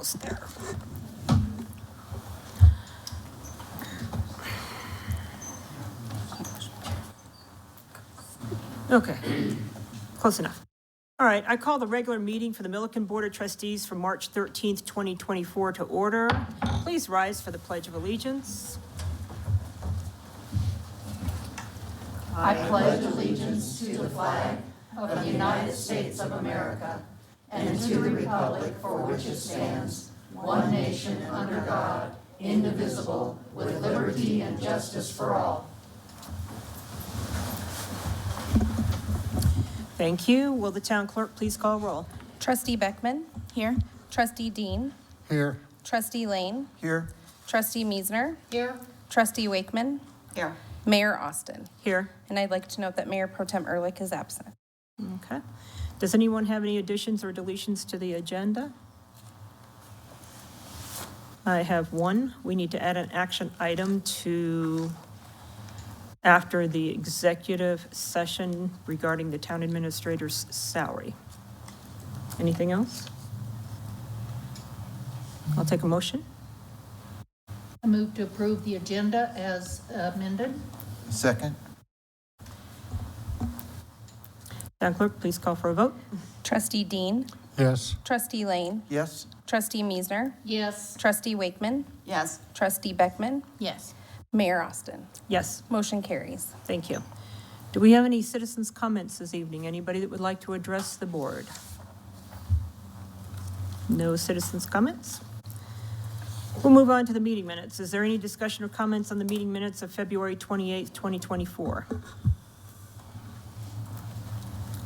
almost there. Okay, close enough. All right, I call the regular meeting for the Milliken Board of Trustees for March 13th, 2024 to order. Please rise for the Pledge of Allegiance. I pledge allegiance to the flag of the United States of America and to the republic for which it stands, one nation under God, indivisible, with liberty and justice for all. Thank you. Will the town clerk please call roll? Trustee Beckman? Here. Trustee Dean? Here. Trustee Lane? Here. Trustee Meisner? Here. Trustee Wakeman? Here. Mayor Austin? Here. And I'd like to note that Mayor Pro Tem Ehrlich is absent. Okay. Does anyone have any additions or deletions to the agenda? I have one. We need to add an action item to after the executive session regarding the town administrator's salary. Anything else? I'll take a motion. I move to approve the agenda as amended. Second. Town clerk, please call for a vote. Trustee Dean? Yes. Trustee Lane? Yes. Trustee Meisner? Yes. Trustee Wakeman? Yes. Trustee Beckman? Yes. Mayor Austin? Yes, Motion carries. thank you. Do we have any citizens' comments this evening? Anybody that would like to address the board? No citizens' comments? We'll move on to the meeting minutes. Is there any discussion or comments on the meeting minutes of February 28th, 2024?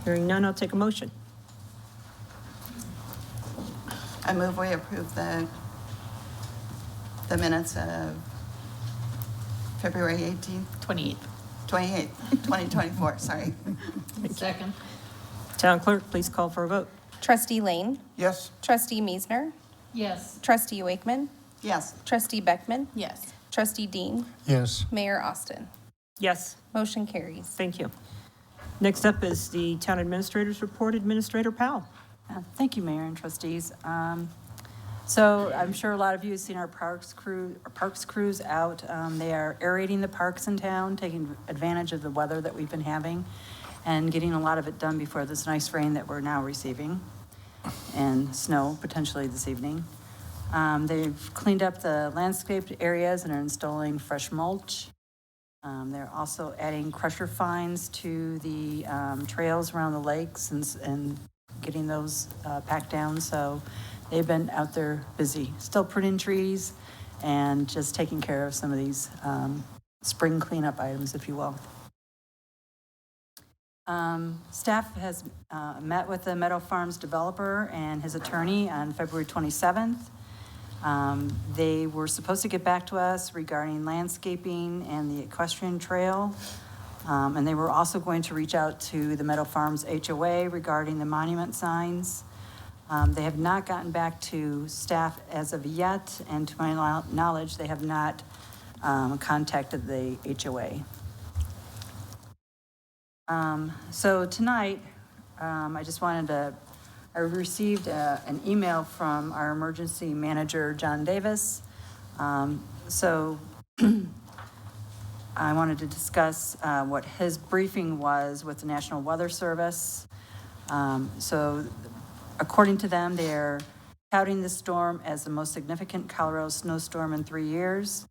Hearing none, I'll take a motion. I move we approve the minutes of February 18th, 28th. 28th, 2024, sorry. Second. Town clerk, please call for a vote. Trustee Lane? Yes. Trustee Meisner? Yes. Trustee Wakeman? Yes. Trustee Beckman? Yes. Trustee Dean? Yes. Mayor Austin? Yes, Motion carries. thank you. Next up is the town administrator's report. Administrator Powell. Thank you, Mayor and trustees. So I'm sure a lot of you have seen our parks crews out. They are aerating the parks in town, taking advantage of the weather that we've been having and getting a lot of it done before this nice rain that we're now receiving and snow potentially this evening. They've cleaned up the landscaped areas and are installing fresh mulch. They're also adding crusher fines to the trails around the lakes and getting those packed down. So they've been out there busy, still pruning trees and just taking care of some of these spring cleanup items, if you will. Staff has met with the Meadow Farms developer and his attorney on February 27th. They were supposed to get back to us regarding landscaping and the equestrian trail. And they were also going to reach out to the Meadow Farms HOA regarding the monument signs. They have not gotten back to staff as of yet, and to my knowledge, they have not contacted the HOA. So tonight, I received an email from our emergency manager, John Davis. So I wanted to discuss what his briefing was with the National Weather Service. So according to them, they're touting the storm as the most significant Colorado snowstorm in 3 years.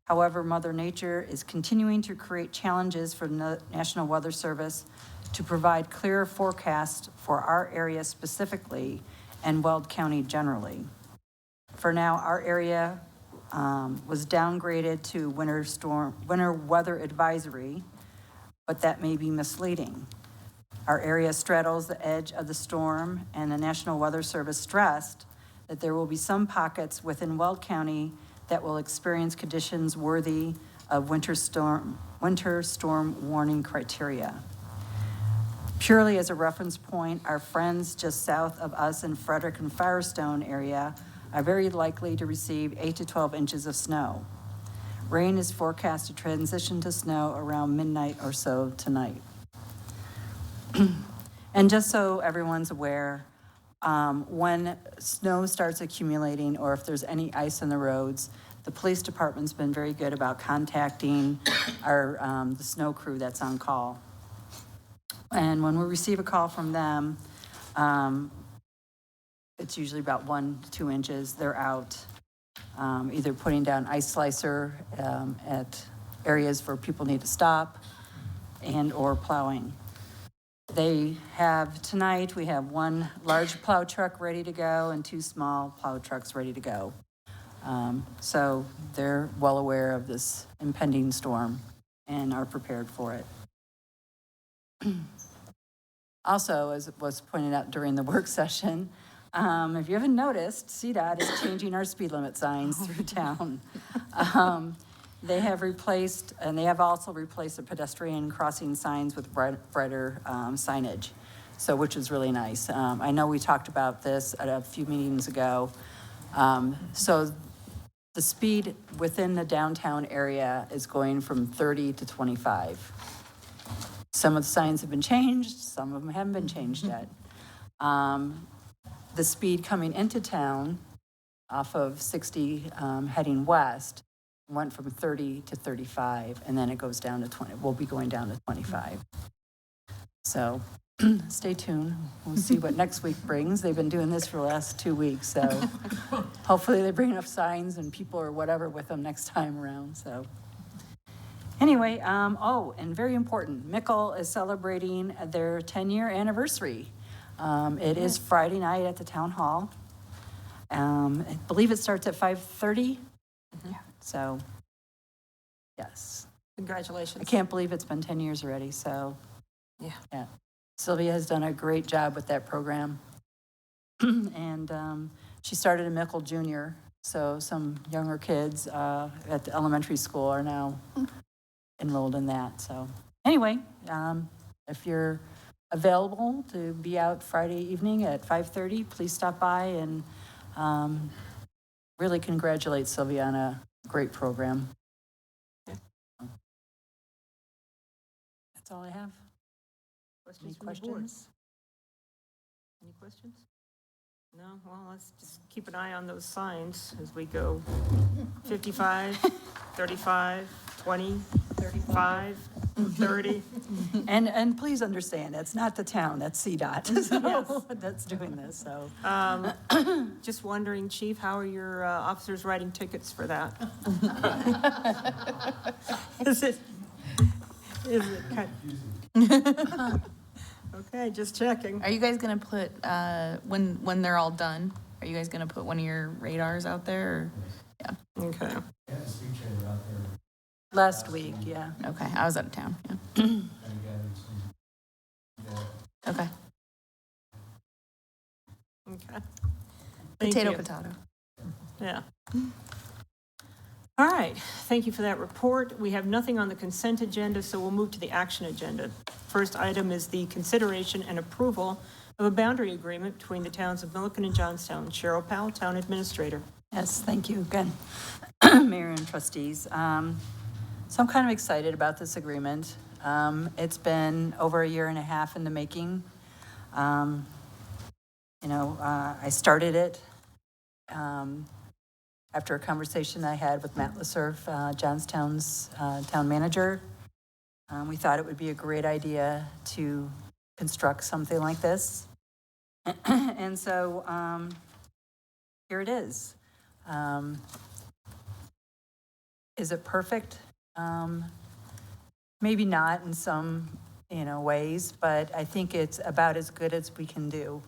However, Mother Nature is continuing to create challenges for the National Weather Service to provide clearer forecasts for our area specifically and Weld County generally. For now, our area was downgraded to winter weather advisory, but that may be misleading. Our area straddles the edge of the storm, and the National Weather Service stressed that there will be some pockets within Weld County that will experience conditions worthy of winter storm warning criteria. Purely as a reference point, our friends just south of us in Frederick and Firestone area are very likely to receive 8 to 12 inches of snow. Rain is forecast to transition to snow around midnight or so tonight. And just so everyone's aware, when snow starts accumulating or if there's any ice on the roads, the police department's been very good about contacting the snow crew that's on call. And when we receive a call from them, it's usually about 1 to 2 inches. They're out either putting down ice slicer at areas where people need to stop and or plowing. We have 1 large plow truck ready to go and 2 small plow trucks ready to go. So they're well aware of this impending storm and are prepared for it. Also, as was pointed out during the work session, if you haven't noticed, CDOT is changing our speed limit signs through town. They have replaced, and they have also replaced the pedestrian crossing signs with brighter signage, so which is really nice. I know we talked about this at a few meetings ago. So the speed within the downtown area is going from 30 to 25. Some of the signs have been changed, some of them haven't been changed yet. The speed coming into town off of 60 heading west went from 30 to 35, and then it goes down to 20. We'll be going down to 25. So stay tuned. We'll see what next week brings. They've been doing this for the last 2 weeks, so hopefully they bring enough signs and people or whatever with them next time around. So anyway, and very important, Mickle is celebrating their 10-year anniversary. It is Friday night at the town hall. I believe it starts at 5:30. Yeah. So, yes. Congratulations. I can't believe it's been 10 years already, so. Yeah. Sylvia has done a great job with that program. And she started in Mickle Junior, so some younger kids at the elementary school are now enrolled in that. So anyway, if you're available to be out Friday evening at 5:30, please stop by and really congratulate Sylvia on a great program. That's all I have. Any Questions from the board? questions? Any questions? No? Well, let's just keep an eye on those signs as we go 55, 35, 20, 35, 30. And please understand, it's not the town, that's CDOT so that's doing this, so. Just wondering, Chief, how are your officers writing tickets for that? Is it kind Okay, just checking. Are you guys gonna put, when they're all done, are you guys gonna put one of your radars out there, or? Okay. Last week, yeah. Okay, I was out of town, yeah. Okay. Okay. Thank Potato, you. potato. Yeah. All right, thank you for that report. We have nothing on the consent agenda, so we'll move to the action agenda. First item is the consideration and approval of a boundary agreement between the towns of Milliken and Johnstown. Cheryl Powell, Town Administrator. Yes, thank you again, Mayor and trustees. So I'm kind of excited about this agreement. It's been over 1.5 years in the making. I started it after a conversation I had with Matt Lesurf, Johnstown's town manager. We thought it would be a great idea to construct something like this. And so here it is. Is it perfect? Maybe not in some, ways, but I think it's about as good as we can do.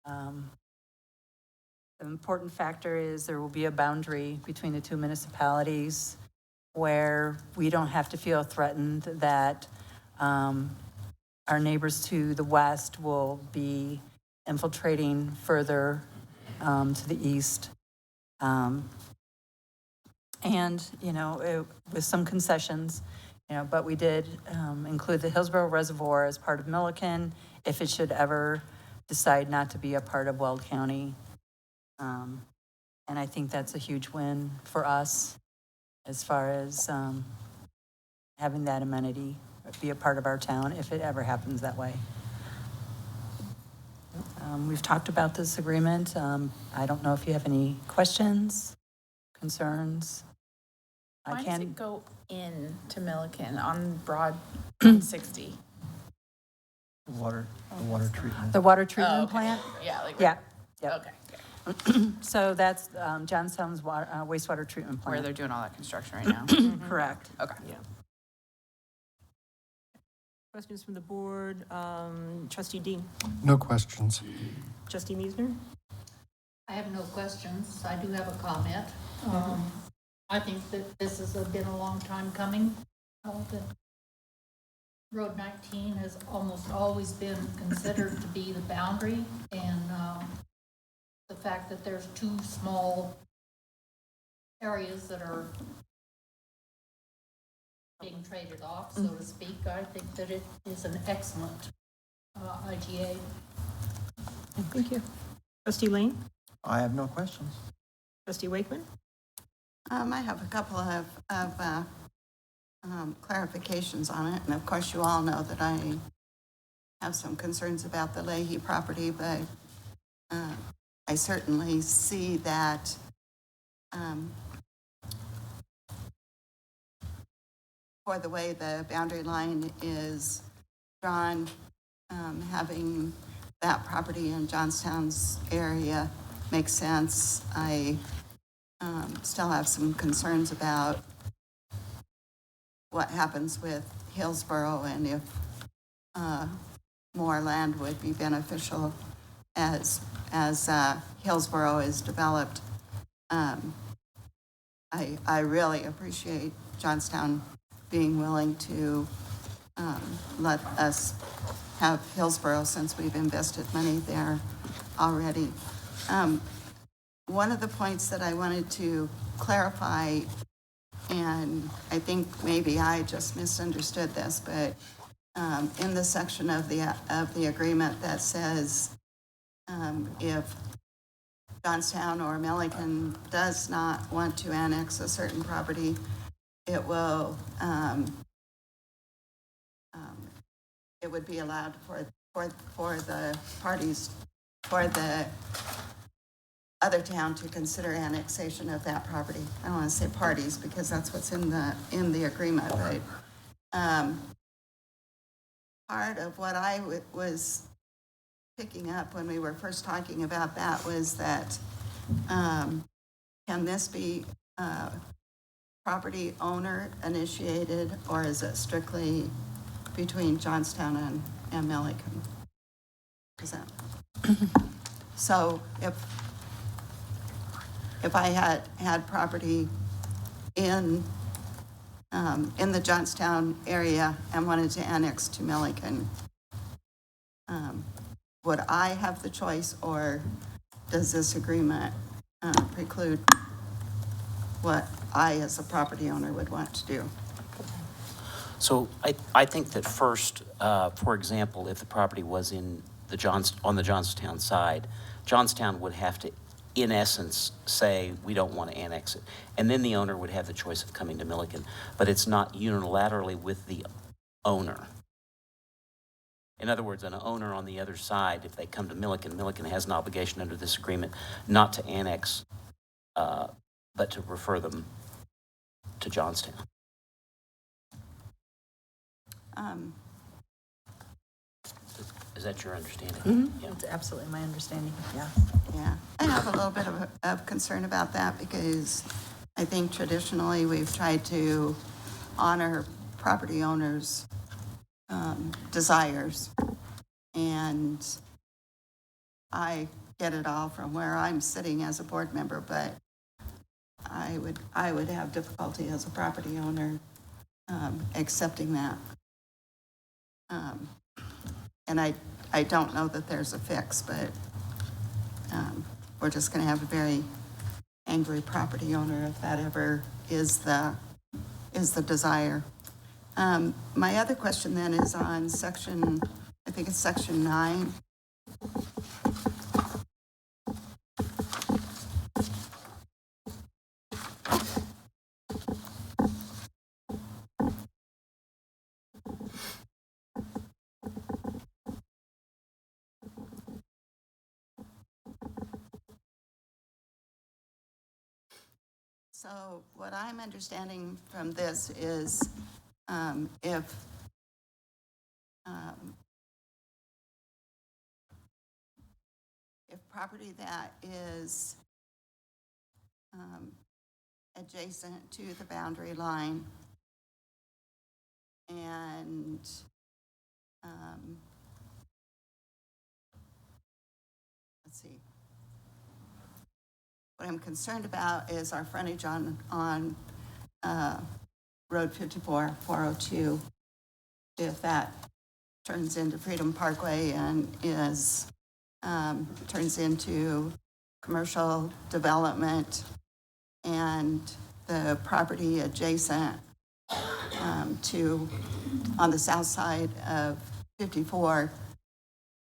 The important factor is there will be a boundary between the two municipalities where we don't have to feel threatened that our neighbors to the west will be infiltrating further to the east. With some concessions, but we did include the Hillsborough Reservoir as part of Milliken if it should ever decide not to be a part of Weld County. And I think that's a huge win for us as far as having that amenity be a part of our town if it ever happens that way. We've talked about this agreement. I don't know if you have any questions, concerns. Why I does can, it go in to Milliken on Broad 60? The water treatment. the water Oh, treatment okay. plant? Yeah, like. Yeah, yep. Okay, So that's Johnstown's wastewater treatment where plant. they're doing all that construction right now. Correct. Okay. Yeah. Questions from the board? Trustee Dean? No questions. Trustee Meisner? I have no questions. I do have a comment. I think that this has been a long time coming. The Road 19 has almost always been considered to be the boundary, and the fact that there's two small areas that are being traded off, so to speak, I think that it is an excellent IGA. Thank you. Trustee Lane? I have no questions. Trustee Wakeman? I have a couple of clarifications on it, and of course, you all know that I have some concerns about the Leahy property, but I certainly see that for the way the boundary line is drawn, having that property in Johnstown's area makes sense. I still have some concerns about what happens with Hillsborough and if more land would be beneficial as Hillsborough is developed. I really appreciate Johnstown being willing to let us have Hillsborough since we've invested money there already. One of the points that I wanted to clarify, and I think maybe I just misunderstood this, but in the section of the agreement that says if Johnstown or Milliken does not want to annex a certain property, it will it would be allowed for the parties, for the other town to consider annexation of that property. I don't want to say parties because that's what's in the agreement, but part of what I was picking up when we were first talking about that was that can this be property owner initiated, or is it strictly between Johnstown and Milliken? Is that so? If I had property in the Johnstown area and wanted to annex to Milliken, would I have the choice, or does this agreement preclude what I, as a property owner, would want to do? So I think that first, for example, if the property was on the Johnstown side, Johnstown would have to, in essence, say, we don't want to annex it. And then the owner would have the choice of coming to Milliken. But it's not unilaterally with the owner. In other words, an owner on the other side, if they come to Milliken, Milliken has an obligation under this agreement not to annex, but to refer them to Johnstown. Is that your understanding? Mm-hmm. Yeah. That's absolutely my understanding, yeah. Yeah, I have a little bit of concern about that because I think traditionally we've tried to honor property owners' desires. And I get it all from where I'm sitting as a board member, but I would have difficulty as a property owner accepting that. And I don't know that there's a fix, but we're just going to have a very angry property owner if that ever is the desire. My other question then is on section, I think it's section 9. So what I'm understanding from this is if property that is adjacent to the boundary line and let's see. What I'm concerned about is our frontage on Road 54, 402. If that turns into Freedom Parkway and turns into commercial development, and the property adjacent on the south side of 54,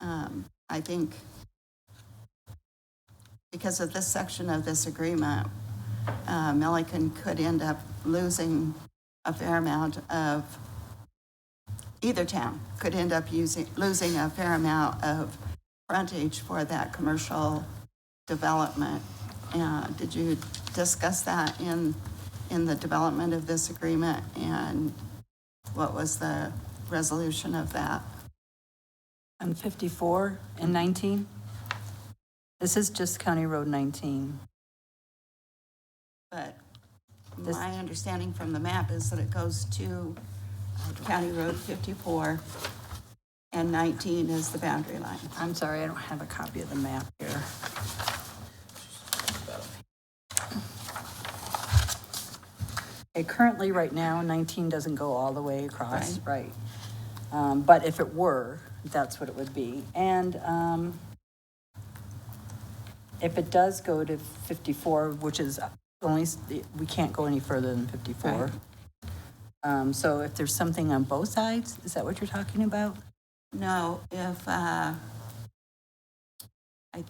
I think because of this section of this agreement, Milliken could end up losing a fair amount of, either town could end up losing a fair amount of frontage for that commercial development. Did you discuss that in the development of this agreement, and what was the resolution of that? On 54 and 19? This is just County Road 19. But my understanding from the map is that it goes to County Road 54, and 19 is the boundary line. I'm sorry, I don't have a copy of the map here. Okay, currently, right now, 19 doesn't go all the way across, right? But if it were, that's what it would be. And if it does go to 54, which is only, we can't go any further than 54. So if there's something on both sides, is that what you're talking about? No, if, I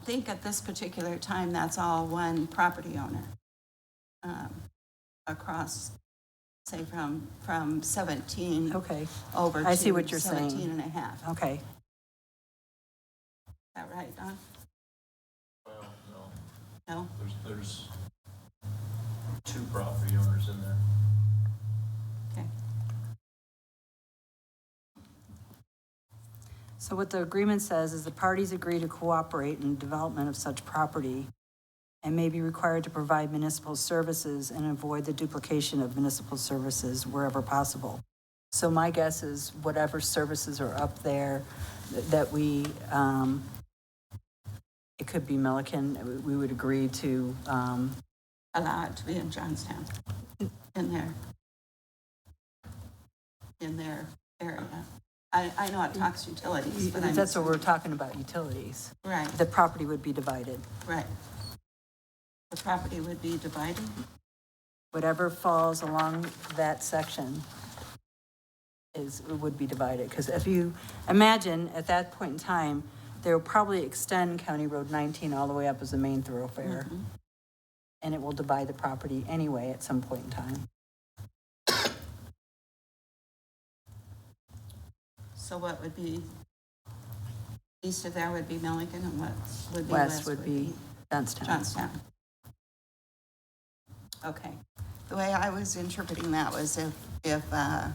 think at this particular time, that's all one property owner. Across, say from 17 Okay, over to I see what you're 17 saying. and a half. Okay. Is that right, Don? Well, no, No? there's two property owners in there. Okay. So what the agreement says is the parties agree to cooperate in the development of such property and may be required to provide municipal services and avoid the duplication of municipal services wherever possible. So my guess is whatever services are up there that we, it could be Milliken, we would agree to, Allow it to be in Johnstown, in their area. I know it talks utilities, but that's what we're talking about, utilities. Right, The property would be divided. right. The property would be divided? Whatever falls along that section would be divided. Because if you imagine at that point in time, they'll probably extend County Road 19 all the way up as the main thoroughfare. Mm-hmm. And it will divide the property anyway at some point in time. So what would be, east of there would be Milliken, and what would be West would be Johnstown. Johnstown. Okay. The way I was interpreting that was if a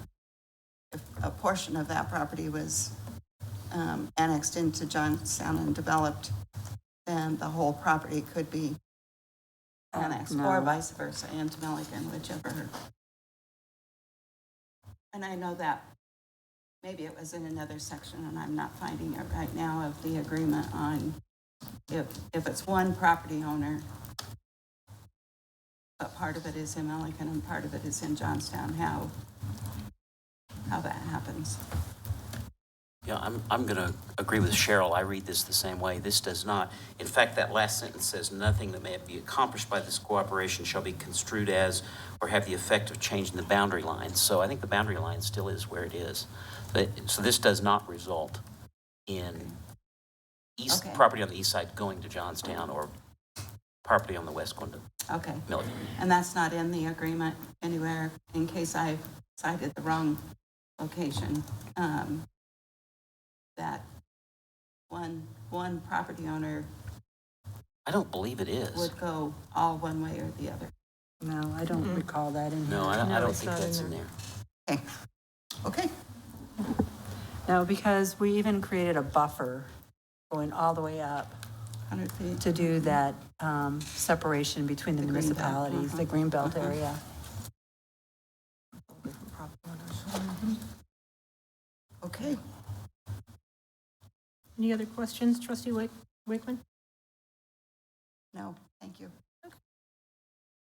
portion of that property was annexed into Johnstown and developed, then the whole property could be annexed, No. or vice versa, into Milliken, whichever. And I know that maybe it was in another section, and I'm not finding it right now, of the agreement on if it's one property owner, but part of it is in Milliken and part of it is in Johnstown, how that happens. Yeah, I'm going to agree with Cheryl. I read this the same way. This does not, in fact, that last sentence says, nothing that may be accomplished by this cooperation shall be construed as or have the effect of changing the boundary line. So I think the boundary line still is where it is. So this does not result in Okay. property on the east side going to Johnstown or property on the west going to Okay. Milliken. And that's not in the agreement anywhere, in case I cited the wrong location, that one property owner I don't believe it is. would go all one way or the other. No, I don't recall that in here. No, I No, don't it's think not in that's in there. there. Okay. No, because we even created a buffer going all the way up 100 feet. to do that separation between the The green belt, municipalities, the greenbelt area. Okay. Any other questions, trustee Wakeman? No, thank you.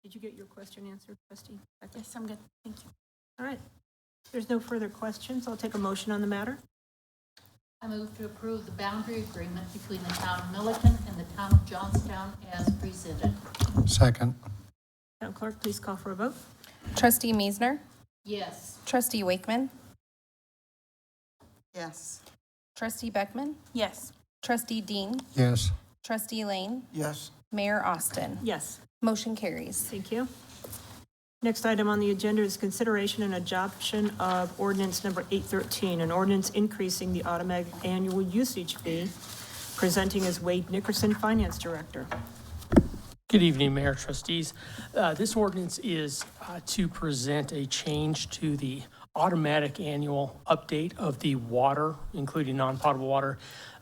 Did you get your question answered, trustee Becker? Yes, I'm good. Thank you. All right. If there's no further questions, I'll take a motion on the matter. I move to approve the boundary agreement between the town of Milliken and the town of Johnstown as presented. Second. Town clerk, please call for a vote. Trustee Meisner, Yes. trustee Wakeman, Yes. trustee Beckman, Yes. trustee Dean, Yes. trustee Lane, Yes. Mayor Austin. Yes. Motion carries. Thank you. Next item on the agenda is consideration and adoption of ordinance number 813, an ordinance increasing the automatic annual usage fee, presenting as Wade Nickerson, Finance Director. Good evening, Mayor, trustees. This ordinance is to present a change to the automatic annual update of the water, including non-potable water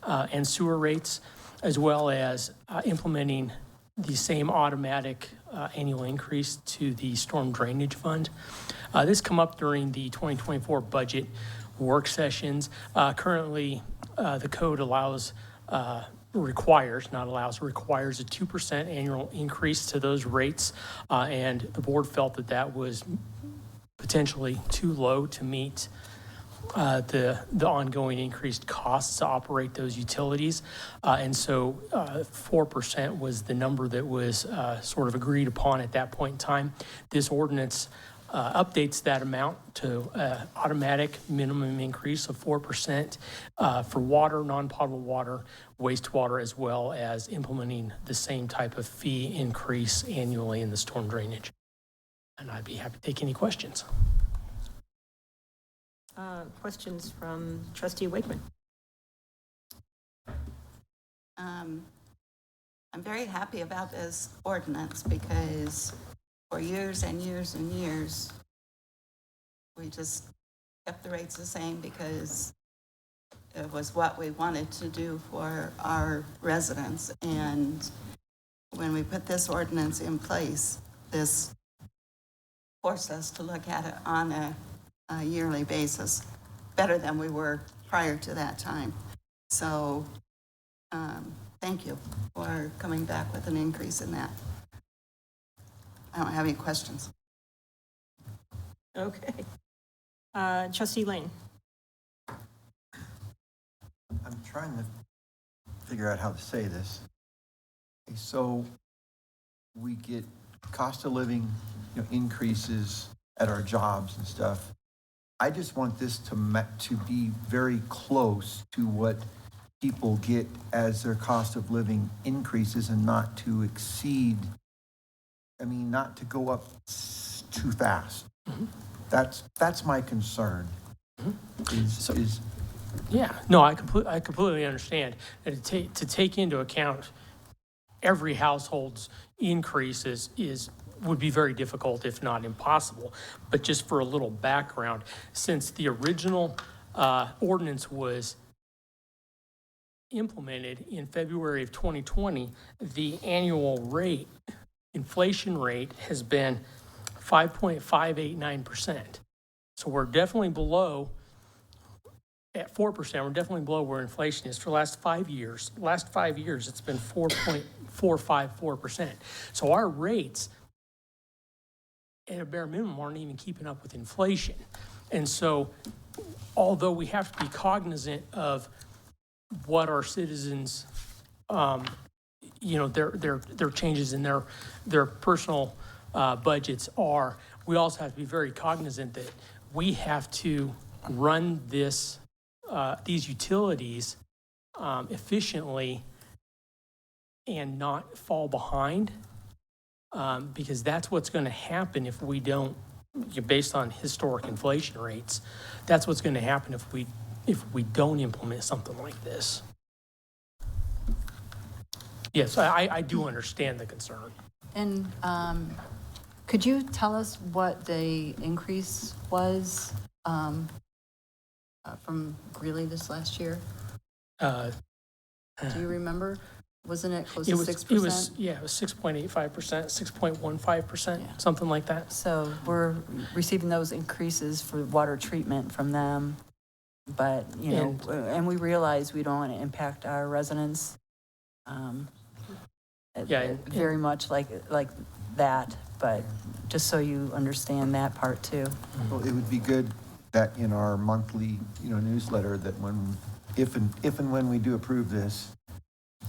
and sewer rates, as well as implementing the same automatic annual increase to the storm drainage fund. This come up during the 2024 budget work sessions. Currently, the code requires a 2% annual increase to those rates, and the board felt that that was potentially too low to meet the ongoing increased costs to operate those utilities. And so 4% was the number that was sort of agreed upon at that point in time. This ordinance updates that amount to automatic minimum increase of 4% for water, non-potable water, wastewater, as well as implementing the same type of fee increase annually in the storm drainage. And I'd be happy to take any questions. Questions from trustee Wakeman? I'm very happy about this ordinance because for years and years and years, we just kept the rates the same because it was what we wanted to do for our residents. And when we put this ordinance in place, this forced us to look at it on a yearly basis, better than we were prior to that time. So thank you for coming back with an increase in that. I don't have any questions. Okay. Trustee Lane? I'm trying to figure out how to say this. Okay, so we get cost of living, increases at our jobs and stuff. I just want this to be very close to what people get as their cost of living increases and not to exceed, not to go up too fast. Mm-hmm. That's my concern. Is Yeah, no, I completely understand. And to take into account every household's increase would be very difficult, if not impossible. But just for a little background, since the original ordinance was implemented in February of 2020, the annual rate, inflation rate, has been 5.589%. So we're definitely below, at 4%, we're definitely below where inflation is for the last 5 years. Last 5 years, it's been 4.454%. So our rates, at a bare minimum, aren't even keeping up with inflation. And so, although we have to be cognizant of what our citizens, their changes in their personal budgets are, we also have to be very cognizant that we have to run these utilities efficiently and not fall behind, because that's what's going to happen if we don't, based on historic inflation rates, that's what's going to happen if we don't implement something like this. Yes, I do understand the concern. And Could you tell us what the increase was from Greeley this last year? Uh, Do you remember? Wasn't it close It to was, 6%? it was, yeah, it was 6.85%, 6.15%, Yeah. something like that. So we're receiving those increases for water treatment from them, but, you know, and we realize we don't want to impact our residents Yeah, very much like that, but just so you understand that part too. Well, it would be good that in our monthly, newsletter, that if and when we do approve this,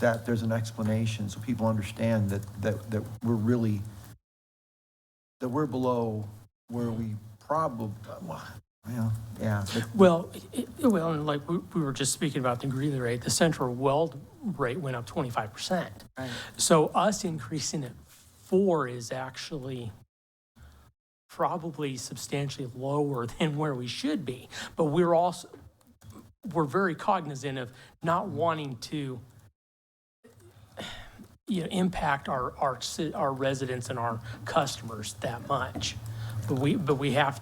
that there's an explanation so people understand that we're really, that we're below where we probably, yeah. Well, and like we were just speaking about the Greeley rate, the central weld rate went up 25%. Right. So us increasing it 4 is actually probably substantially lower than where we should be. But we're very cognizant of not wanting to impact our residents and our customers that much. But we have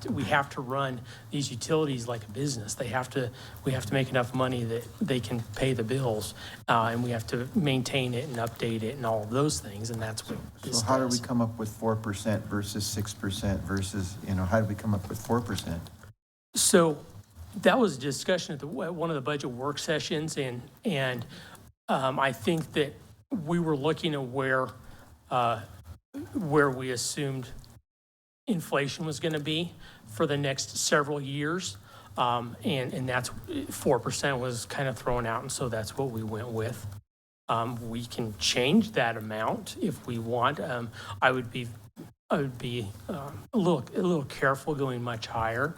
to run these utilities like a business. We have to make enough money that they can pay the bills, and we have to maintain it and update it and all of those things. And that's what this So how does. do we come up with 4% versus 6% versus, how do we come up with 4%? So that was a discussion at one of the budget work sessions, and I think that we were looking at where we assumed inflation was going to be for the next several years, and that's 4% was kind of thrown out, and so that's what we went with. We can change that amount if we want. I would be a little careful going much higher,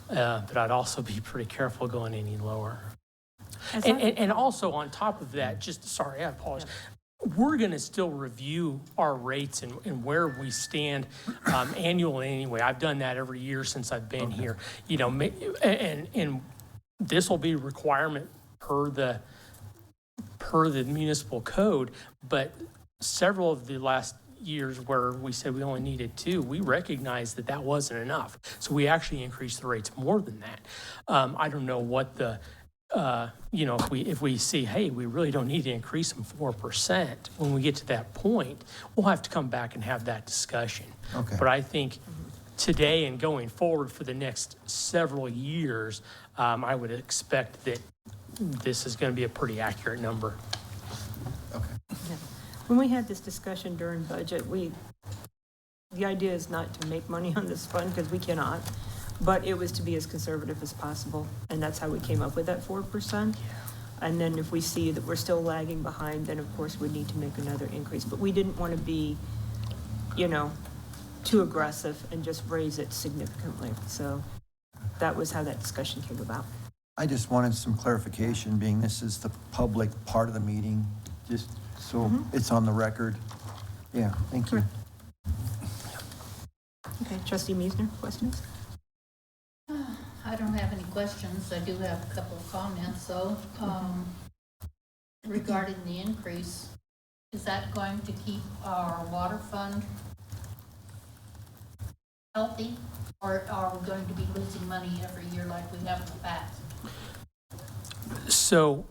but I'd also be pretty careful going any lower. And also on top of that, I apologize. We're going to still review our rates and where we stand annually anyway. I've done that every year since I've been here. And this will be a requirement per the municipal code, but several of the last years where we said we only needed 2, we recognized that wasn't enough. So we actually increased the rates more than that. I don't know what the if we see, hey, we really don't need to increase them 4%, when we get to that point, we'll have to come back and have that discussion. Okay. But I think today and going forward for the next several years, I would expect that this is going to be a pretty accurate number. Okay. When we had this discussion during budget, the idea is not to make money on this fund, because we cannot, but it was to be as conservative as possible, and that's how we came up with that 4%. And then if we see that we're still lagging behind, then of course we need to make another increase. But we didn't want to be, too aggressive and just raise it significantly. So that was how that discussion came about. I just wanted some clarification, being this is the public part of the meeting, just so it's on the record. Yeah, thank you. Okay, Trustee Meisner, questions? I don't have any questions. I do have a couple of comments, though. Regarding the increase, is that going to keep our water fund healthy? Or are we going to be losing money every year like we have in the past? So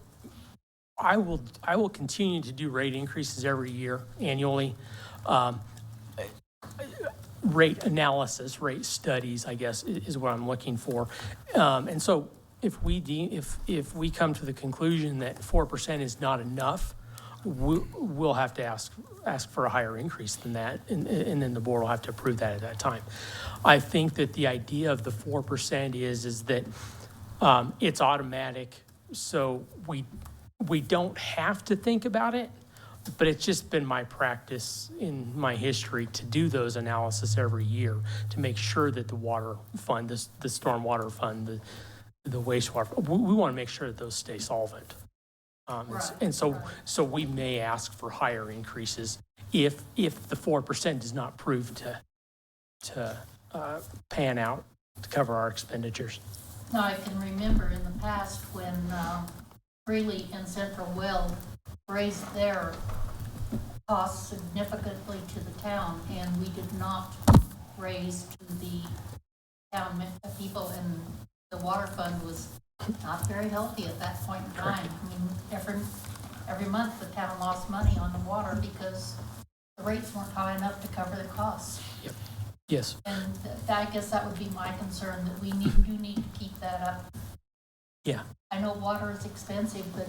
I will continue to do rate increases every year annually. Rate analysis, rate studies, I guess, is what I'm looking for. And so if we come to the conclusion that 4% is not enough, we'll have to ask for a higher increase than that, and then the board will have to approve that at that time. I think that the idea of the 4% is that it's automatic, so we don't have to think about it. But it's just been my practice in my history to do those analysis every year to make sure that the water fund, the stormwater fund, the wastewater, we want to make sure that those stay solvent. And so we may ask for higher increases if the 4% does not prove to pan out to cover our expenditures. Now, I can remember in the past when Greeley and Central Weld raised their costs significantly to the town, and we did not raise to the town people, and the water fund was not very healthy at that point in time. I mean, every month the town lost money on the water because the rates weren't high enough to cover the costs. Yep. Yes. And I guess that would be my concern, that we do need to keep that up. Yeah. I know water is expensive, but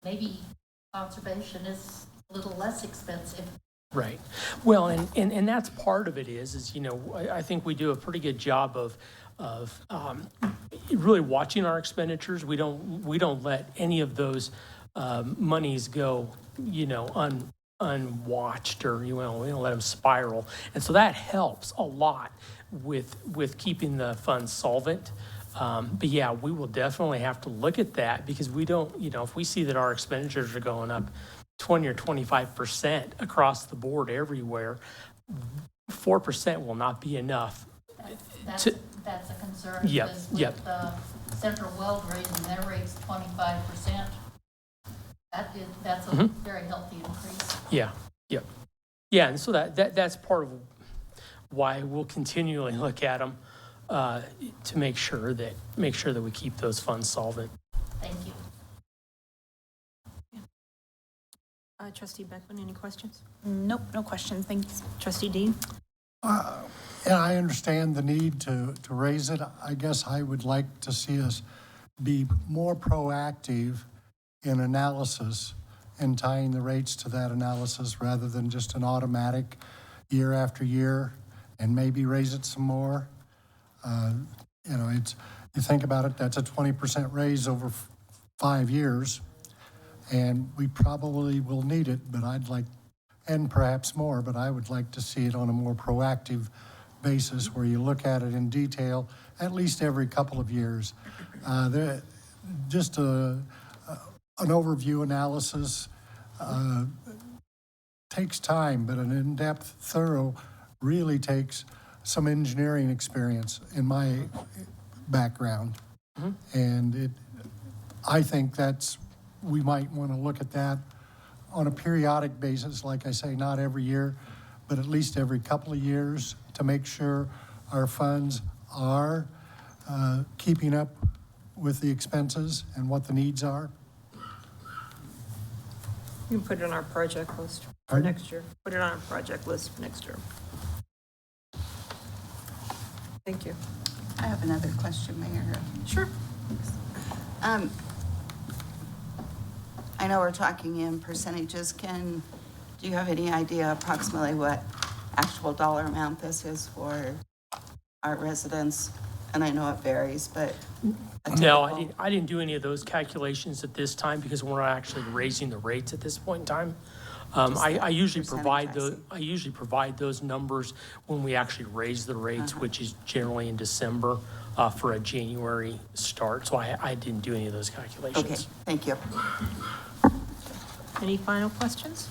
maybe conservation is a little less expensive. Right. Well, and that's part of it is, you know, I think we do a pretty good job of really watching our expenditures. We don't let any of those monies go, you know, unwatched, or, you know, we don't let them spiral. And so that helps a lot with keeping the funds solvent. But yeah, we will definitely have to look at that, because we don't, you know, if we see that our expenditures are going up 20 or 25% across the board everywhere, 4% will not be enough. That's a concern. Yep, Because yep. with Central Weld raising their rates 25%, that's a very healthy increase. Yeah, yep. Yeah, and so that's part of why we'll continually look at them to make sure that we keep those funds solvent. Thank you. Trustee Beckman, any questions? Nope, no questions, thanks. Trustee Dean? Yeah, I understand the need to raise it. I guess I would like to see us be more proactive in analysis and tying the rates to that analysis rather than just an automatic year after year, and maybe raise it some more. You know, you think about it, that's a 20% raise over 5 years, and we probably will need it, but and perhaps more, but I would like to see it on a more proactive basis where you look at it in detail at least every couple of years. Just an overview analysis takes time, but an in-depth, thorough really takes some engineering experience in my background. And I think we might want to look at that on a periodic basis, like I say, not every year, but at least every couple of years, to make sure our funds are keeping up with the expenses and what the needs are. You can put it on our project list for Pardon? next year. Put it on our project list for next year. Thank you. I have another question, Mayor. Sure. I know we're talking in percentages. Do you have any idea approximately what actual dollar amount this is for our residents? And I know it varies, but. No, I didn't do any of those calculations at this time, because we're not actually raising the rates at this point in time. I usually provide those numbers when we actually raise the rates, which is generally in December for a January start. So I didn't do any of those calculations. Okay, thank you. Any final questions?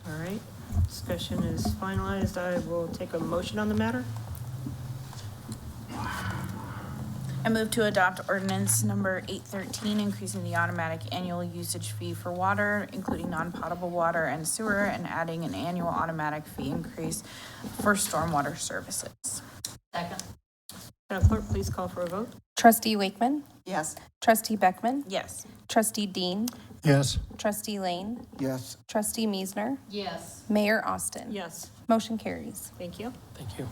All right, discussion is finalized. I will take a motion on the matter. I move to adopt ordinance number 813, increasing the automatic annual usage fee for water, including non-potable water and sewer, and adding an annual automatic fee increase for stormwater services. Second. Madam Clerk, please call for a vote. Trustee Wakeman? Yes. Trustee Beckman? Yes. Trustee Dean? Yes. Trustee Lane? Yes. Trustee Meisner? Yes. Mayor Austin? Yes, Motion carries. thank you. Thank you.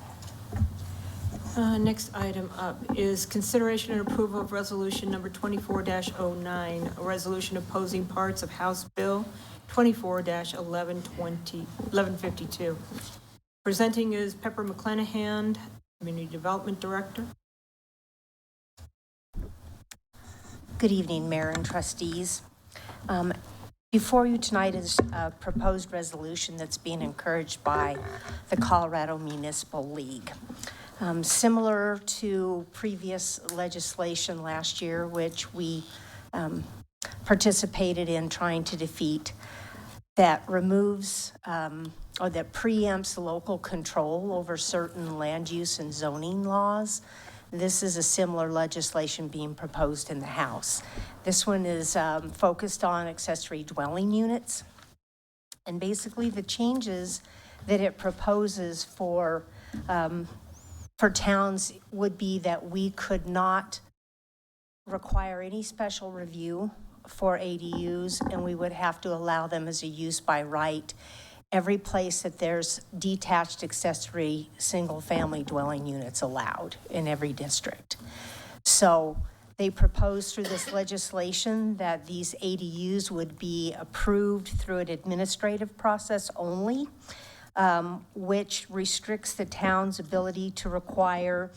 Next item up is consideration and approval of resolution number 24-09, a resolution opposing parts of House Bill 24-1152. Presenting is Pepper McClanahan, Community Development Director. Good evening, Mayor and trustees. Before you tonight is a proposed resolution that's being encouraged by the Colorado Municipal League. Similar to previous legislation last year, which we participated in trying to defeat, that removes or that preempts local control over certain land use and zoning laws. This is a similar legislation being proposed in the House. This one is focused on accessory dwelling units. And basically the changes that it proposes for towns would be that we could not require any special review for ADUs, and we would have to allow them as a use by right every place that there's detached accessory single-family dwelling units allowed in every district. So they propose through this legislation that these ADUs would be approved through an administrative process only, which restricts the town's ability to require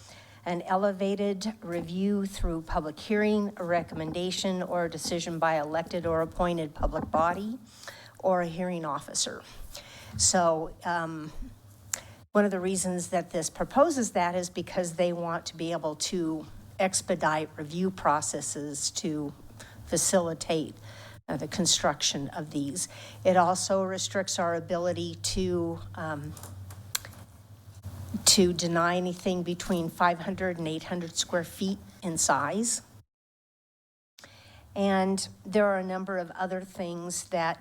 an elevated review through public hearing, a recommendation, or a decision by elected or appointed public body or a hearing officer. So one of the reasons that this proposes that is because they want to be able to expedite review processes to facilitate the construction of these. It also restricts our ability to deny anything between 500 and 800 square feet in size. And there are a number of other things that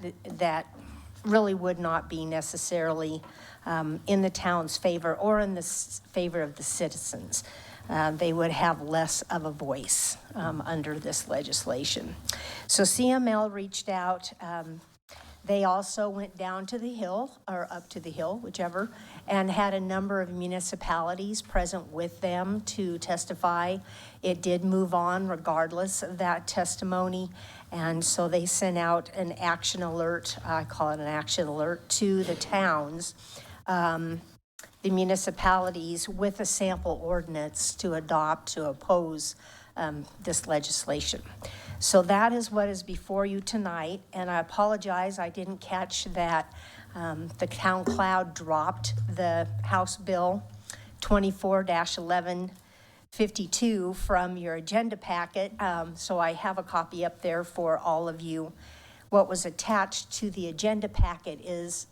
really would not be necessarily in the town's favor or in the favor of the citizens. They would have less of a voice under this legislation. So CML reached out. They also went down to the hill, or up to the hill, whichever, and had a number of municipalities present with them to testify. It did move on regardless of that testimony, and so they sent out an action alert, I call it an action alert, to the towns, the municipalities, with a sample ordinance to adopt, to oppose this legislation. So that is what is before you tonight, and I apologize, I didn't catch that the town cloud dropped the House Bill 24-1152 from your agenda packet, so I have a copy up there for all of you. What was attached to the agenda packet is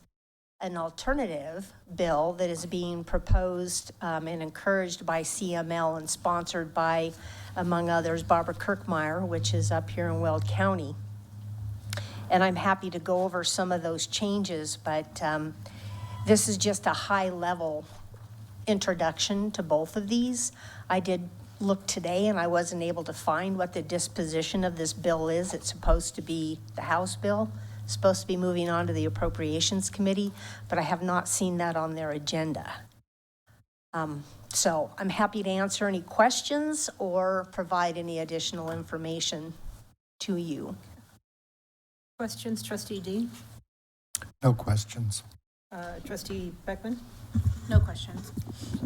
an alternative bill that is being proposed and encouraged by CML and sponsored by, among others, Barbara Kirkmeyer, which is up here in Weld County. And I'm happy to go over some of those changes, but this is just a high-level introduction to both of these. I did look today and I wasn't able to find what the disposition of this bill is. It's supposed to be the House bill, supposed to be moving on to the Appropriations Committee, but I have not seen that on their agenda. So I'm happy to answer any questions or provide any additional information to you. Questions, Trustee Dean? No questions. Trustee Beckman? No questions.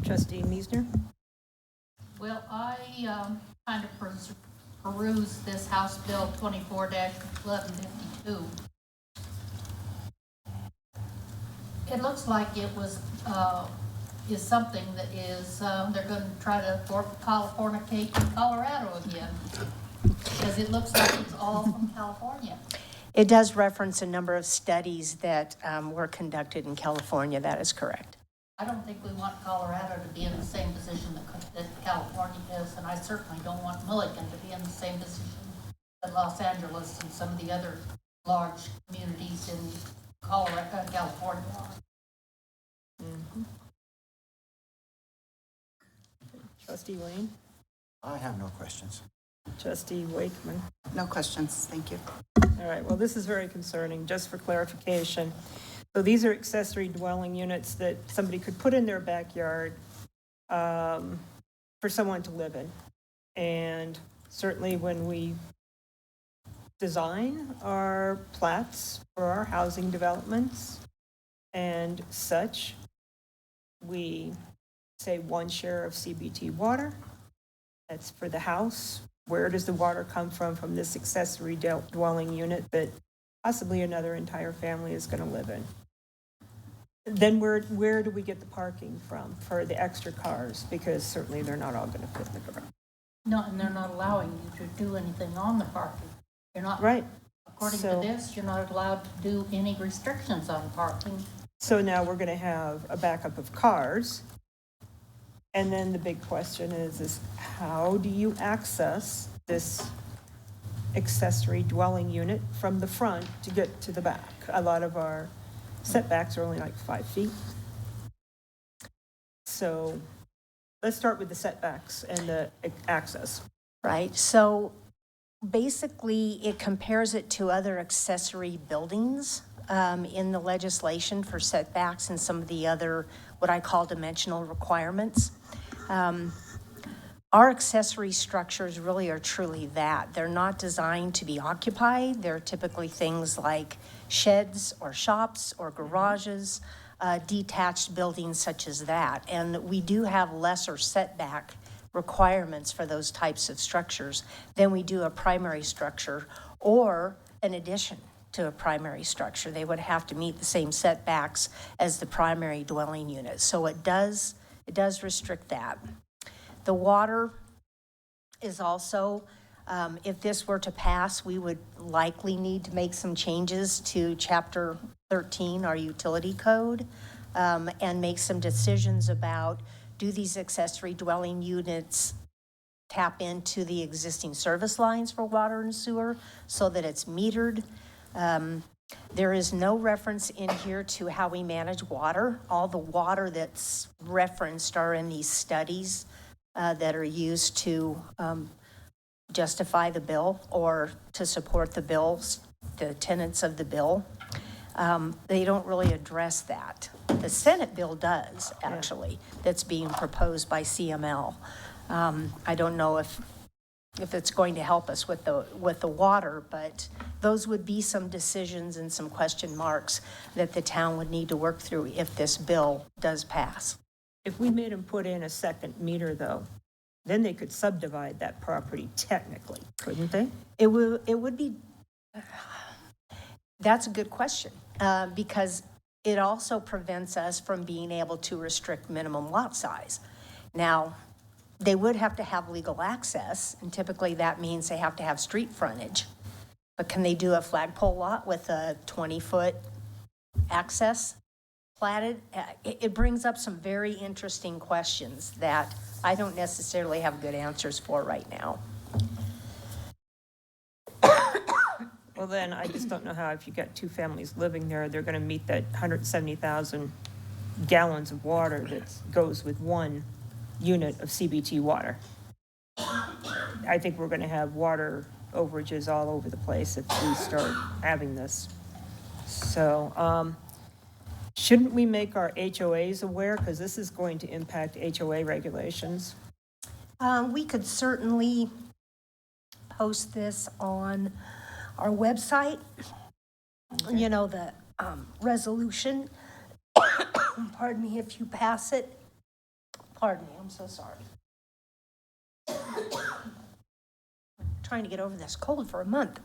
Trustee Meisner? Well, I kind of perused this House Bill 24-1152. It looks like it was is something that is they're going to try to Californicate in Colorado again, because it looks like it's all from California. It does reference a number of studies that were conducted in California. That is correct. I don't think we want Colorado to be in the same position that California is, and I certainly don't want Milliken to be in the same position that Los Angeles and some of the other large communities in California are. Mm-hmm. Trustee Lane? I have no questions. Trustee Wakeman? No questions, thank you. All right, well, this is very concerning, just for clarification. So these are accessory dwelling units that somebody could put in their backyard for someone to live in. And certainly when we design our plats for our housing developments and such, we say 1 share of CBT water. That's for the house. Where does the water come from this accessory dwelling unit that possibly another entire family is going to live in? Then where do we get the parking from for the extra cars? Because certainly they're not all going to fit in the garage. No, and they're not allowing you to do anything on the parking. You're not, right. According So, to this, you're not allowed to do any restrictions on parking. So now we're going to have a backup of cars. And then the big question is how do you access this accessory dwelling unit from the front to get to the back? A lot of our setbacks are only like 5 feet. So let's start with the setbacks and the access. Right, so basically, it compares it to other accessory buildings in the legislation for setbacks and some of the other, what I call dimensional requirements. Our accessory structures really are truly that. They're not designed to be occupied. They're typically things like sheds or shops or garages, detached buildings such as that. And we do have lesser setback requirements for those types of structures than we do a primary structure or an addition to a primary structure. They would have to meet the same setbacks as the primary dwelling unit. So it does restrict that. The water is also, if this were to pass, we would likely need to make some changes to Chapter 13, our utility code, and make some decisions about, do these accessory dwelling units tap into the existing service lines for water and sewer so that it's metered? There is no reference in here to how we manage water. All the water that's referenced are in these studies that are used to justify the bill or to support the bills, the tenets of the bill. They don't really address that. The Senate bill does, actually, that's being proposed by CML. I don't know if it's going to help us with the water, but those would be some decisions and some question marks that the town would need to work through if this bill does pass. If we made them put in a second meter, though, then they could subdivide that property technically, couldn't they? It would be, that's a good question, because it also prevents us from being able to restrict minimum lot size. Now, they would have to have legal access, and typically that means they have to have street frontage. But can they do a flagpole lot with a 20-foot access platted? It brings up some very interesting questions that I don't necessarily have good answers for right now. Well, then, I just don't know how, if you got two families living there, they're gonna meet that 170,000 gallons of water that goes with one unit of CBT water. I think we're gonna have water overages all over the place if we start having this. So, shouldn't we make our HOAs aware? Because this is going to impact HOA regulations. We could certainly post this on our website. Okay. You know, the resolution, pardon me, if you pass it. Pardon me, I'm so sorry. Trying to get over this cold for a month.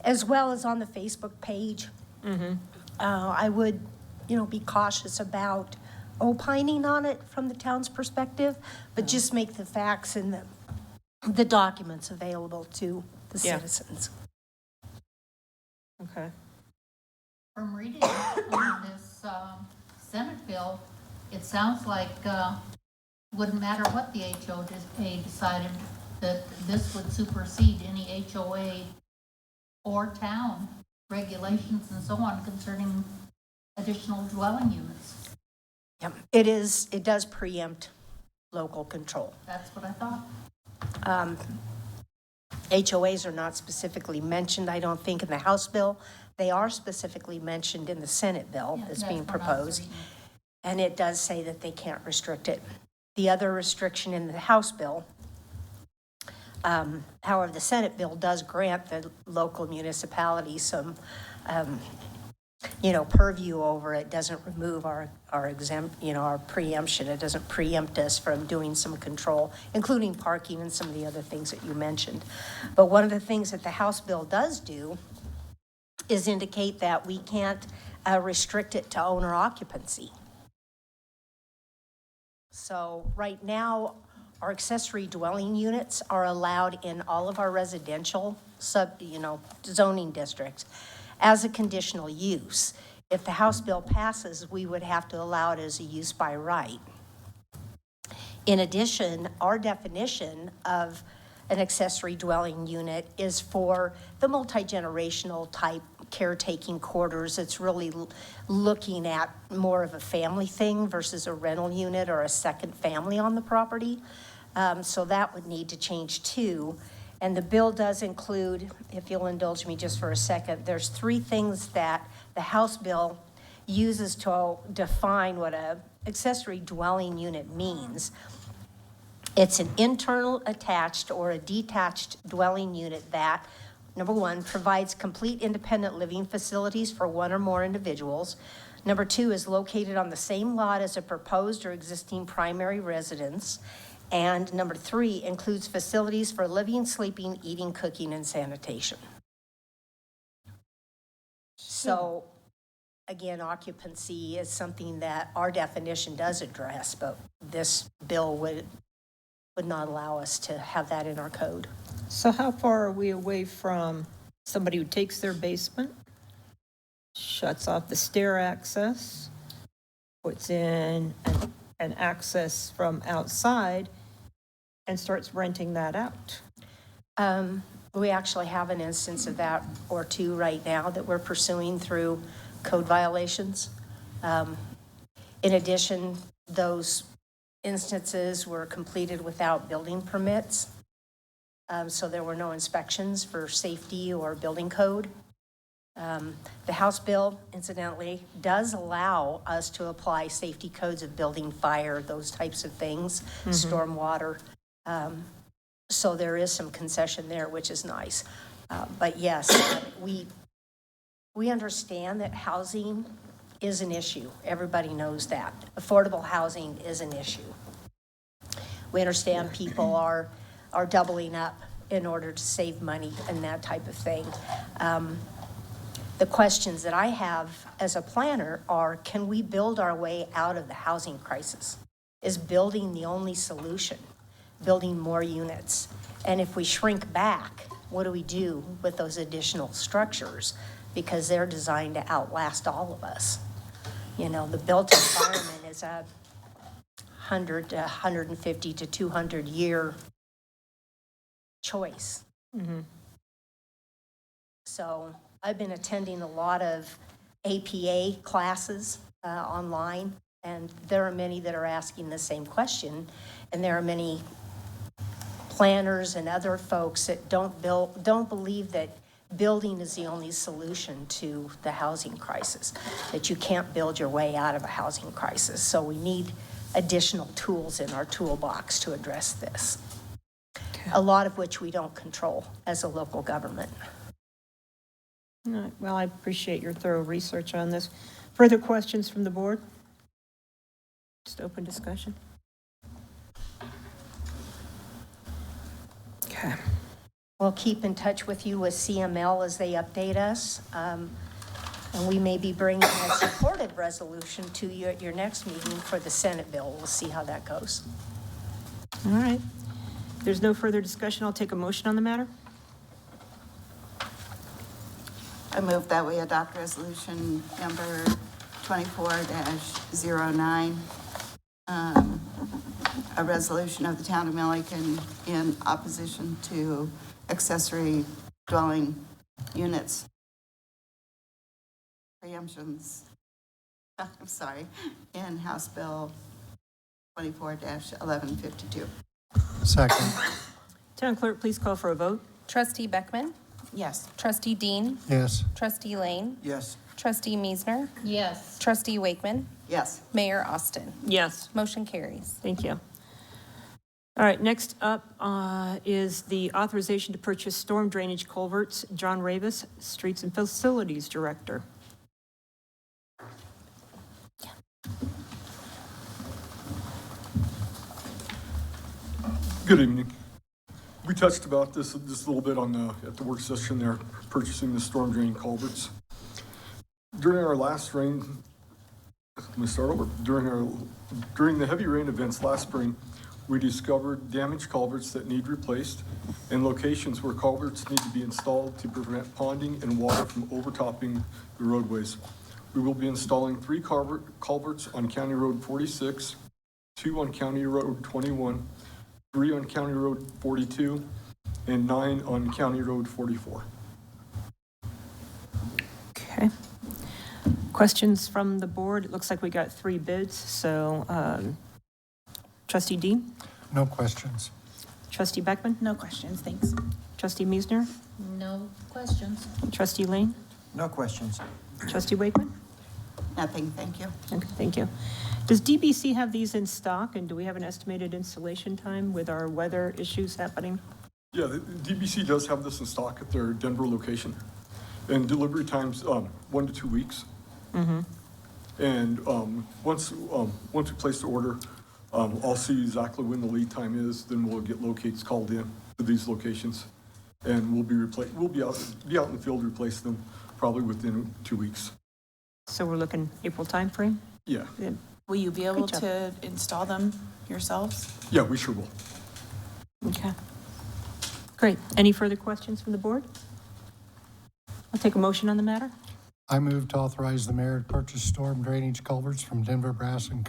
As well as on the Facebook page. Mm-hmm. I would, be cautious about opining on it from the town's perspective, but just make the facts and the documents available to the citizens. Okay. From reading on this Senate bill, it sounds like wouldn't matter what the HOA decided, that this would supersede any HOA or town regulations and so on concerning additional dwelling units. Yep. It does preempt local control. That's what I thought. HOAs are not specifically mentioned, I don't think, in the House bill. They are specifically mentioned in the Senate bill that's being proposed. And it does say that they can't restrict it. The other restriction in the House bill, however, the Senate bill does grant the local municipalities some, purview over it. Doesn't remove our preemption. It doesn't preempt us from doing some control, including parking and some of the other things that you mentioned. But one of the things that the House bill does do is indicate that we can't restrict it to owner occupancy. So right now, our accessory dwelling units are allowed in all of our residential zoning districts as a conditional use. If the House bill passes, we would have to allow it as a use by right. In addition, our definition of an accessory dwelling unit is for the multi-generational type caretaking quarters. It's really looking at more of a family thing versus a rental unit or a second family on the property. So that would need to change too. And the bill does include, if you'll indulge me just for a second, there's 3 things that the House bill uses to define what a accessory dwelling unit means. It's an internal attached or a detached dwelling unit that, number 1, provides complete independent living facilities for 1 or more individuals. Number 2, is located on the same lot as a proposed or existing primary residence. And number 3, includes facilities for living, sleeping, eating, cooking, and sanitation. So, again, occupancy is something that our definition does address, but this bill would not allow us to have that in our code. So how far are we away from somebody who takes their basement, shuts off the stair access, puts in an access from outside, and starts renting that out? We actually have an instance of that or 2 right now that we're pursuing through code violations. In addition, those instances were completed without building permits. So there were no inspections for safety or building code. The House bill, incidentally, does allow us to apply safety codes of building, fire, those types of things, stormwater. So there is some concession there, which is nice. But yes, we understand that housing is an issue. Everybody knows that. Affordable housing is an issue. We understand people are doubling up in order to save money and that type of thing. The questions that I have as a planner are, can we build our way out of the housing crisis? Is building the only solution? Building more units? And if we shrink back, what do we do with those additional structures? Because they're designed to outlast all of us. You know, the built environment is a 100 to 150 to 200 year choice. So I've been attending a lot of APA classes online, and there are many that are asking the same question, and there are many planners and other folks that don't believe that building is the only solution to the housing crisis, that you can't build your way out of a housing crisis. So we need additional tools in our toolbox to address this, a lot of which we don't control as a local government. All right, well, I appreciate your thorough research on this. Further questions from the board? Just open discussion. Okay. We'll keep in touch with you with CML as they update us. And we may be bringing a supportive resolution to you at your next meeting for the Senate bill. We'll see how that goes. All right. If there's no further discussion, I'll take a motion on the matter. I move that we adopt resolution number 24-09, a resolution of the town of Milliken in opposition to accessory dwelling units. Preemptions, I'm sorry, in House Bill 24-1152. Second. Town clerk, please call for a vote. Trustee Beckman? Yes. Trustee Dean? Yes. Trustee Lane? Yes. Trustee Meisner? Yes. Trustee Wakeman? Yes. Mayor Austin? Yes. Motion carries. Thank you. All right, next up is the authorization to purchase storm drainage culverts. John Ravis, Streets and Facilities Director. Good evening. We touched about this just a little bit at the work session there, purchasing the storm drain culverts. During our last rain, let me start over. During the heavy rain events last spring, we discovered damaged culverts that need replaced and locations where culverts need to be installed to prevent ponding and water from overtopping the roadways. We will be installing 3 culverts on County Road 46, 2 on County Road 21, 3 on County Road 42, and 9 on County Road 44. Okay. Questions from the board? It looks like we got 3 bids, so trustee Dean, No questions. trustee Beckman, No questions, thanks. trustee Meisner, No questions. trustee Lane, No questions. trustee Wakeman? Nothing, thank you. Okay, thank you. Does DBC have these in stock, and do we have an estimated installation time with our weather issues happening? Yeah, the DBC does have this in stock at their Denver location. And delivery times, 1 to 2 weeks. And once we place the order, I'll see exactly when the lead time is, then we'll get locates called in to these locations. And we'll be out in the field, replace them probably within 2 weeks. So we're looking April timeframe? Yeah, Yeah. Will you be able job. to install them yourselves? yeah, we sure will. Okay. Great. Any further questions from the board? I'll take a motion on the matter. I move to authorize the mayor to purchase storm drainage culverts from Denver Brass and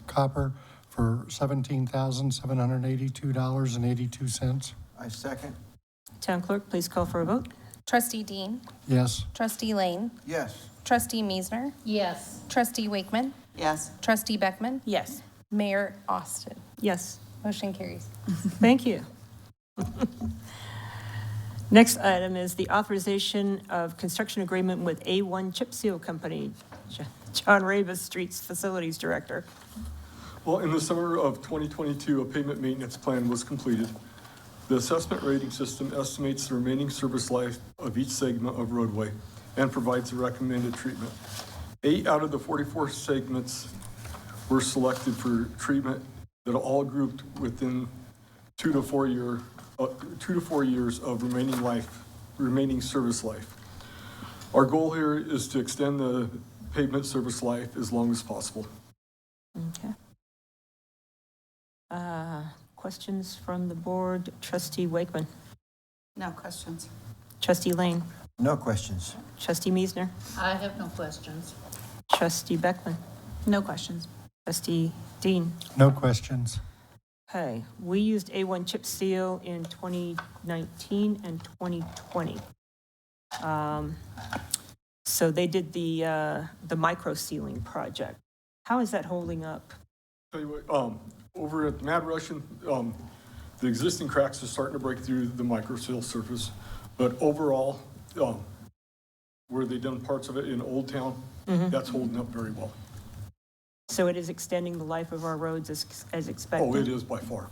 Copper for $17,782.82. I second. Town clerk, please call for a vote. Trustee Dean. Yes. Trustee Lane. Yes. Trustee Meisner. Yes. Trustee Wakeman. Yes. Trustee Beckman. Yes. Mayor Austin. Yes. Motion carries. Thank you. Next item is the authorization of construction agreement with A1 Chip Seal Company. John Ravis, Streets Facilities Director. Well, in the summer of 2022, a pavement maintenance plan was completed. The assessment rating system estimates the remaining service life of each segment of roadway and provides a recommended treatment. 8 out of the 44 segments were selected for treatment that are all grouped within 2 to 4 years of remaining service life. Our goal here is to extend the pavement service life as long as possible. Okay. Questions from the board? Trustee Wakeman, No questions. trustee Lane, No questions. trustee Meisner, I have no questions. trustee Beckman, No questions. trustee Dean. No questions. Okay, we used A1 Chip Seal in 2019 and 2020. So they did the micro sealing project. How is that holding up? Tell you what, over at Mad Russian, the existing cracks are starting to break through the microseal surface, but overall, where they done parts of it in Old Town, that's holding up very well. So it is extending the life of our roads as expected? Oh, it is by far.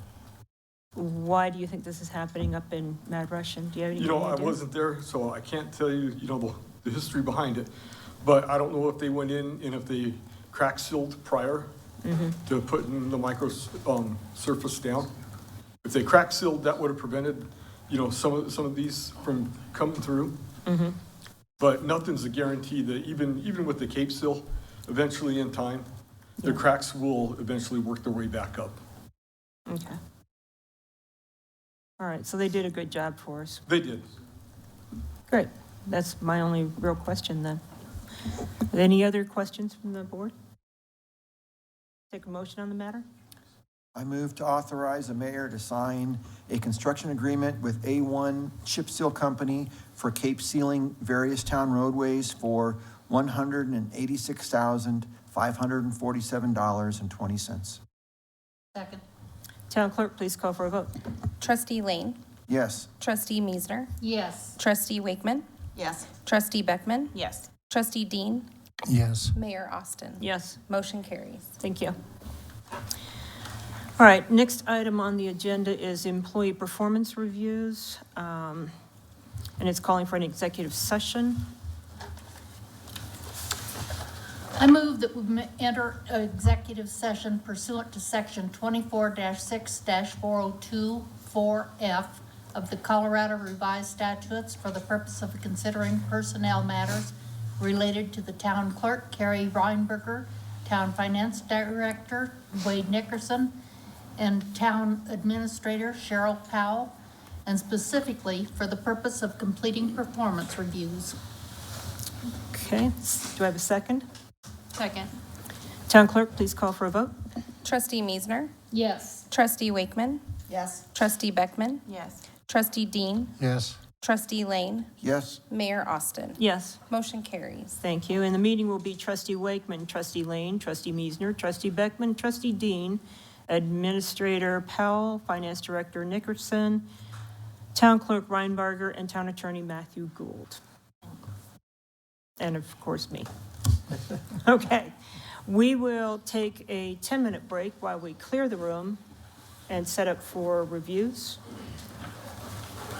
Why do you think this is happening up in Mad Russian? Do you have any You know, I idea? wasn't there, so I can't tell you, the history behind it. But I don't know if they went in and if they crack sealed prior to putting the micro surface down. If they crack sealed, that would have prevented, some of these from coming through. But nothing's a guarantee that even with the Cape seal, eventually in time, the cracks will eventually work their way back up. Okay. All right, so they did a good job for us. They did. Great. That's my only real question then. Any other questions from the board? Take a motion on the matter? I move to authorize the mayor to sign a construction agreement with A1 Chip Seal Company for Cape sealing various town roadways for $186,547.20. Second. Town clerk, please call for a vote. Trustee Lane. Yes. Trustee Meisner. Yes. Trustee Wakeman. Yes. Trustee Beckman. Yes. Trustee Dean. Yes. Mayor Austin. Yes. Motion carries. Thank you. All right, next item on the agenda is employee performance reviews, and it's calling for an executive session. I move that we enter executive session pursuant to section 24-6-402 4F of the Colorado Revised Statutes for the purpose of considering personnel matters related to the town clerk, Carrie Reinberger, town finance director, Wade Nickerson, and town administrator, Cheryl Powell, and specifically for the purpose of completing performance reviews. Okay, do I have a second? Second. Town clerk, please call for a vote. Trustee Meisner. Yes. Trustee Wakeman. Yes. Trustee Beckman. Yes. Trustee Dean. Yes. Trustee Lane, Yes? Mayor Austin. Yes. Motion carries. Thank you. And the meeting will be trustee Wakeman, trustee Lane, trustee Meisner, trustee Beckman, trustee Dean, administrator Powell, finance director Nickerson, town clerk Reinbarger, and town attorney Matthew Gould. And of course, me. Okay. We will take a 10-minute break while we clear the room and set up for reviews.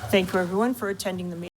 Thank you, everyone, for attending the meeting.